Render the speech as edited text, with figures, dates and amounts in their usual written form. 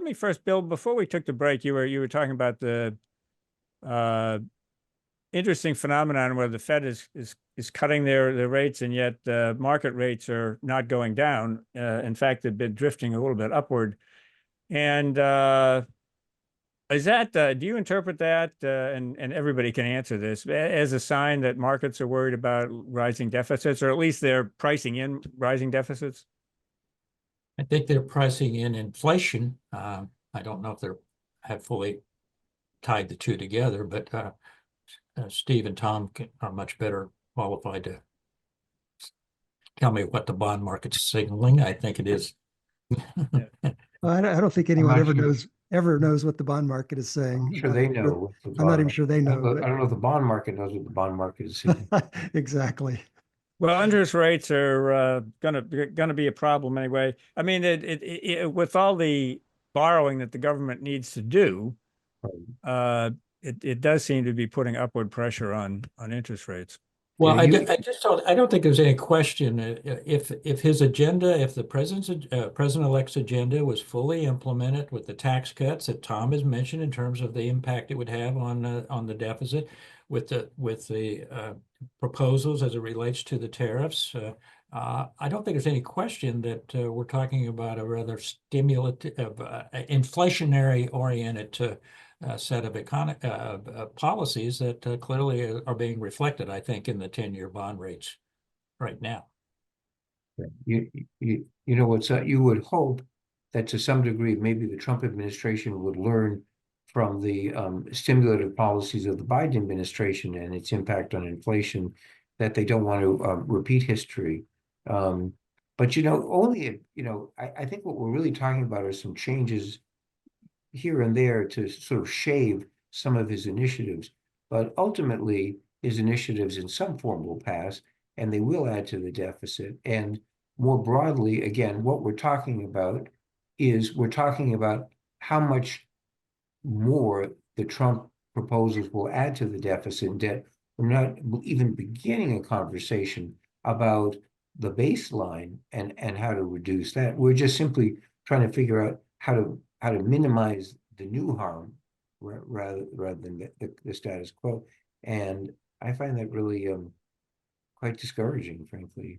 me first, Bill, before we took the break, you were talking about the uh, interesting phenomenon where the Fed is cutting their rates, and yet market rates are not going down. In fact, they've been drifting a little bit upward. And is that do you interpret that, and everybody can answer this, as a sign that markets are worried about rising deficits, or at least they're pricing in rising deficits? I think they're pricing in inflation. I don't know if they have fully tied the two together, but Steve and Tom are much better qualified to tell me what the bond market's signaling. I think it is. I don't think anyone not ever sure. knows what the bond market is saying. I'm sure they know. I'm not even sure they know. I don't know if the bond market knows what the bond market is saying. Exactly. Well, interest rates are gonna be a problem anyway. I mean, with all the borrowing that the government needs to do, it does seem to be putting upward pressure on interest rates. Well, I don't think there's any question if his agenda, if the president-elect's agenda was fully implemented with the tax cuts that Tom has mentioned in terms of the impact it would have on the deficit, with the proposals as it relates to the tariffs. I don't think there's any question that we're talking about a rather stimulative, inflationary-oriented set of policies that clearly are being reflected, I think, in the 10-year bond rates right now. You know what's you would hope that to some degree maybe the Trump administration would learn from the stimulative policies of the Biden administration and its impact on inflation, that they don't want to repeat history. But I think what we're really talking about are some changes here and there to sort of shave some of his initiatives, but ultimately his initiatives in some form will pass and they will add to the deficit. And more broadly, again, what we're talking about is how much more the Trump proposals will add to the deficit and debt. We're not even beginning a conversation about the baseline and how to reduce that. We're just simply trying to figure out how to minimize the new harm rather than the status quo. And I find that really quite discouraging, frankly.